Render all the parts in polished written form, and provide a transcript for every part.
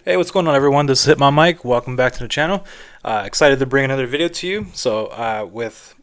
Hey, what's going on, everyone? This is Hit My Mic. Welcome back to the channel. Excited to bring another video to you. With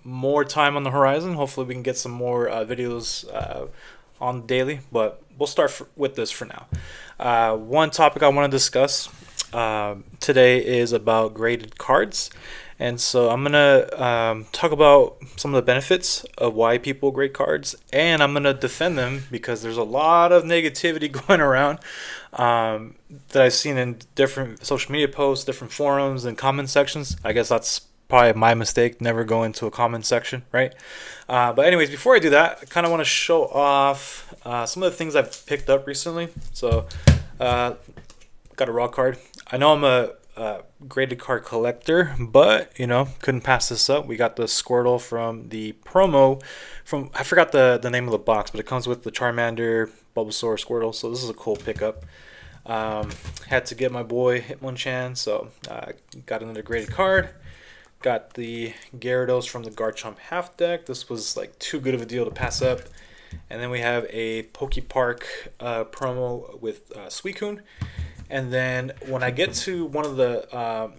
more time on the horizon, hopefully we can get some more videos on daily. But we'll start with this for now. One topic I want to discuss today is about graded cards. And so I'm going to talk about some of the benefits of why people grade cards, and I'm going to defend them because there's a lot of negativity going around that I've seen in different social media posts, different forums, and comment sections. I guess that's probably my mistake, never go into a comment section, right? But anyways, before I do that, I kind of want to show off some of the things I've picked up recently. Got a raw card. I know I'm a graded card collector, but couldn't pass this up. We got the Squirtle from the promo from, I forgot the name of the box, but it comes with the Charmander, Bulbasaur, Squirtle. So this is a cool pickup. Had to get my boy Hitmonchan, so got another graded card. Got the Gyarados from the Garchomp half deck. This was like too good of a deal to pass up. And then we have a Pokepark promo with Suicune. And then when I get to one of the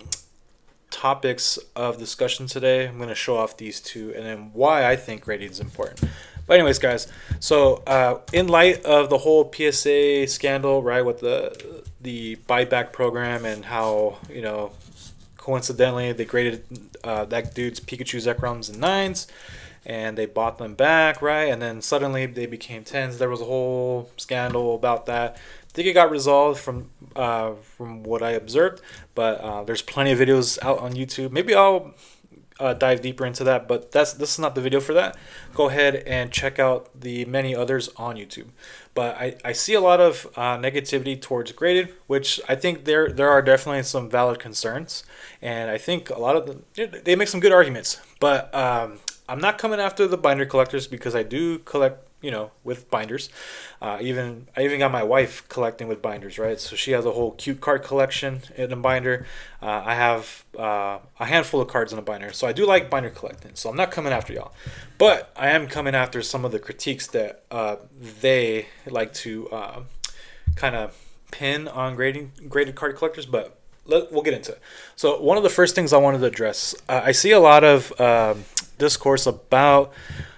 topics of discussion today, I'm going to show off these two and then why I think grading is important. But anyways, guys, so in light of the whole PSA scandal, right, with the buyback program and how, coincidentally they graded that dude's Pikachu Zekrons in 9s, and they bought them back, right, and then suddenly they became 10s. There was a whole scandal about that. I think it got resolved from what I observed, but there's plenty of videos out on YouTube. Maybe I'll dive deeper into that, but this is not the video for that. Go ahead and check out the many others on YouTube. But I see a lot of negativity towards graded, which I think there are definitely some valid concerns, and I think a lot of them, they make some good arguments. But I'm not coming after the binder collectors because I do collect, with binders. I even got my wife collecting with binders, right? So she has a whole cute card collection in a binder. I have a handful of cards in a binder, so I do like binder collecting. So I'm not coming after y'all, but I am coming after some of the critiques that they like to kind of pin on graded card collectors. But we'll get into it. So one of the first things I wanted to address, I see a lot of discourse about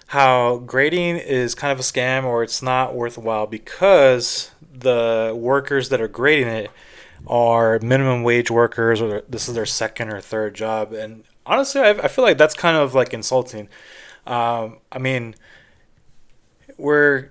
how grading is kind of a scam or it's not worthwhile because the workers that are grading it are minimum wage workers, or this is their second or third job. And honestly, I feel like that's kind of like insulting. I mean, we're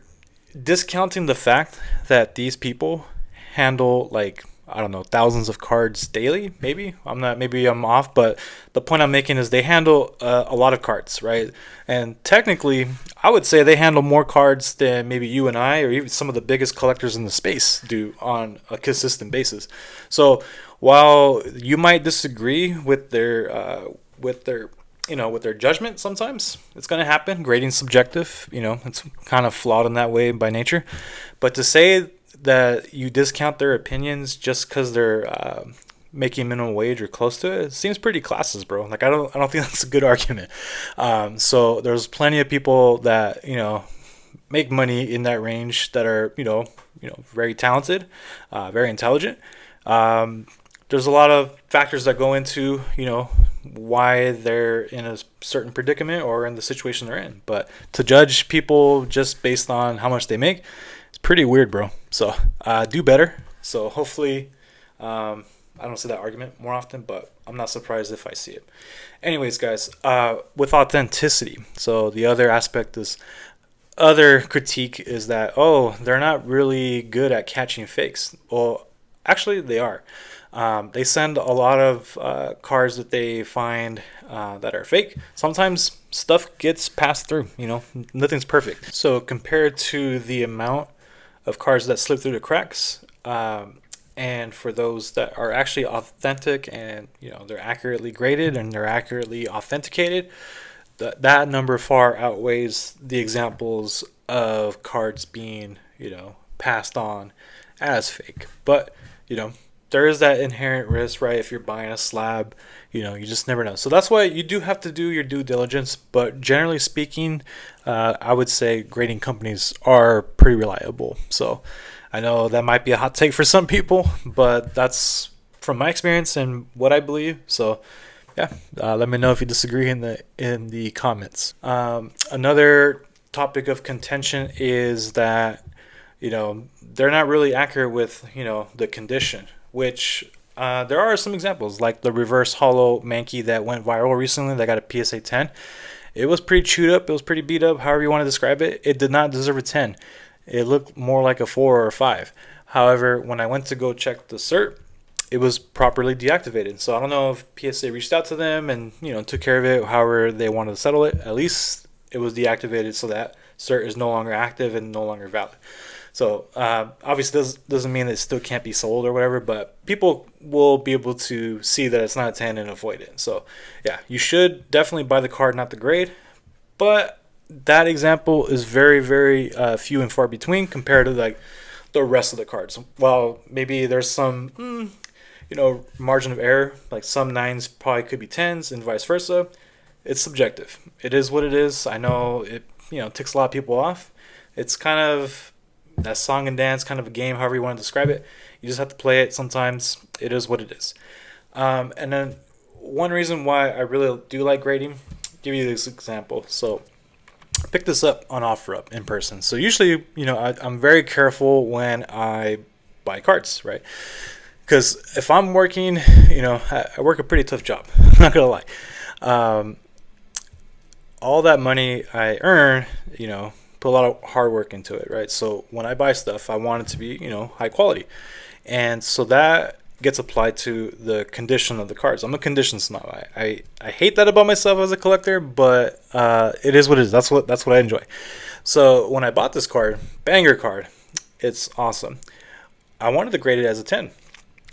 discounting the fact that these people handle, like, I don't know, thousands of cards daily. Maybe I'm off, but the point I'm making is they handle a lot of cards, right? And technically, I would say they handle more cards than maybe you and I, or even some of the biggest collectors in the space do on a consistent basis. So while you might disagree with their judgment, sometimes it's going to happen. Grading's subjective, it's kind of flawed in that way by nature. But to say that you discount their opinions just because they're making minimum wage or close to it seems pretty classist, bro. Like I don't think that's a good argument. So there's plenty of people that make money in that range that are very talented, very intelligent. There's a lot of factors that go into why they're in a certain predicament or in the situation they're in. But to judge people just based on how much they make, it's pretty weird, bro. So do better. So hopefully, I don't see that argument more often, but I'm not surprised if I see it. Anyways, guys, with authenticity. So the other critique is that, oh, they're not really good at catching fakes. Well, actually, they are. They send a lot of cards that they find that are fake. Sometimes stuff gets passed through. Nothing's perfect. So compared to the amount of cards that slip through the cracks, and for those that are actually authentic and they're accurately graded and they're accurately authenticated, that number far outweighs the examples of cards being passed on as fake. But there is that inherent risk, right? If you're buying a slab, you just never know. So that's why you do have to do your due diligence. But generally speaking, I would say grading companies are pretty reliable. So I know that might be a hot take for some people, but that's from my experience and what I believe. So yeah, let me know if you disagree in the comments. Another topic of contention is that they're not really accurate with the condition, which there are some examples like the reverse hollow Mankey that went viral recently that got a PSA 10. It was pretty chewed up, it was pretty beat up, however you want to describe it. It did not deserve a 10. It looked more like a 4 or a 5. However, when I went to go check the cert, it was properly deactivated. So I don't know if PSA reached out to them and took care of it however they wanted to settle it. At least it was deactivated so that cert is no longer active and no longer valid. So obviously this doesn't mean it still can't be sold or whatever, but people will be able to see that it's not a 10 and avoid it. So yeah, you should definitely buy the card, not the grade. But that example is very, very few and far between compared to like the rest of the cards. While maybe there's some margin of error, like some 9s probably could be 10s and vice versa. It's subjective. It is what it is. I know it ticks a lot of people off. It's kind of that song and dance kind of a game, however you want to describe it. You just have to play it. Sometimes it is what it is. And then one reason why I really do like grading, give you this example. So I picked this up on OfferUp in person. So usually, I'm very careful when I buy cards, right? Because if I'm working, I work a pretty tough job. I'm not gonna lie. All that money I earn, put a lot of hard work into it, right? So when I buy stuff, I want it to be, high quality. And so that gets applied to the condition of the cards. I'm a condition snob. I hate that about myself as a collector, but it is what it is. That's what I enjoy. So when I bought this card, banger card, it's awesome. I wanted to grade it as a 10.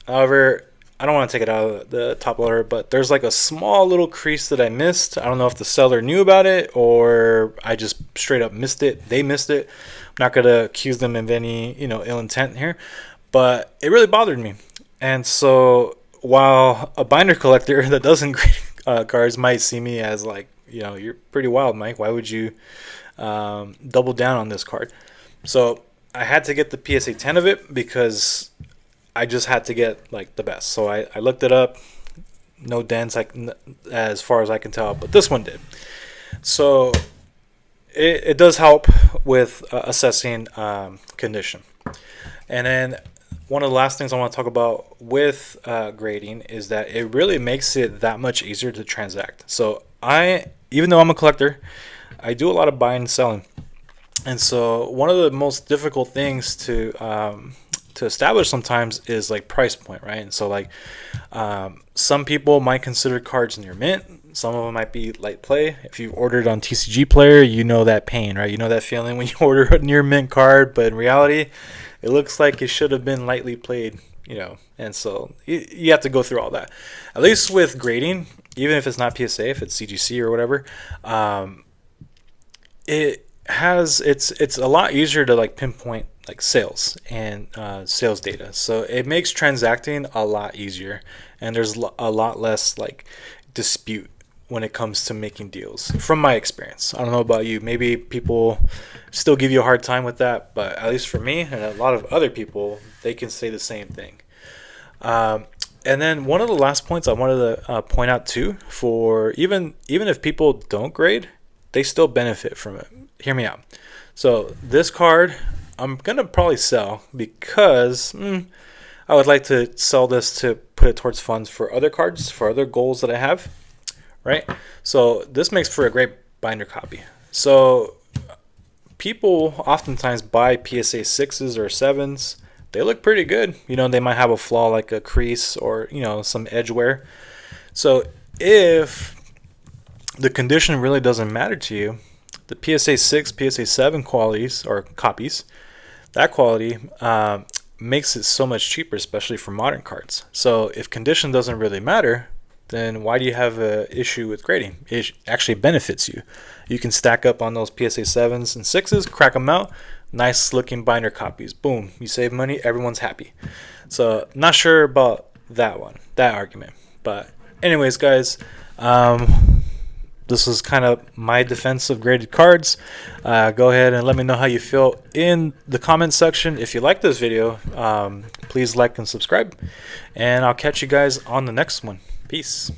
However, I don't want to take it out of the top loader, but there's like a small little crease that I missed. I don't know if the seller knew about it or I just straight up missed it. They missed it. I'm not going to accuse them of any, ill intent here, but it really bothered me. And so while a binder collector that doesn't grade cards might see me as like, you're pretty wild, Mike. Why would you double down on this card? So I had to get the PSA 10 of it because I just had to get like the best. So I looked it up. No dents as far as I can tell, but this one did. So it does help with assessing condition. And then one of the last things I want to talk about with grading is that it really makes it that much easier to transact. So even though I'm a collector, I do a lot of buying and selling. And so one of the most difficult things to establish sometimes is like price point, right? And so like some people might consider cards near mint. Some of them might be light play. If you've ordered on TCG Player, you know that pain, right? You know that feeling when you order a near mint card, but in reality, it looks like it should have been lightly played, And so you have to go through all that. At least with grading, even if it's not PSA, if it's CGC or whatever, it's a lot easier to like pinpoint like sales and sales data. So it makes transacting a lot easier, and there's a lot less like dispute when it comes to making deals from my experience. I don't know about you, maybe people still give you a hard time with that, but at least for me and a lot of other people, they can say the same thing. And then one of the last points I wanted to point out too, for even if people don't grade, they still benefit from it. Hear me out. So this card I'm gonna probably sell because I would like to sell this to put it towards funds for other cards, for other goals that I have, right? So this makes for a great binder copy. So people oftentimes buy PSA 6s or 7s. They look pretty good. They might have a flaw like a crease or, some edge wear. So if the condition really doesn't matter to you, the PSA 6, PSA 7 qualities or copies, that quality makes it so much cheaper, especially for modern cards. So if condition doesn't really matter, then why do you have an issue with grading? It actually benefits you. You can stack up on those PSA 7s and 6s, crack them out, nice looking binder copies. Boom, you save money, everyone's happy. So not sure about that argument. But anyways, guys, this is kind of my defense of graded cards. Go ahead and let me know how you feel in the comment section. If you like this video, please like and subscribe, and I'll catch you guys on the next one. Peace.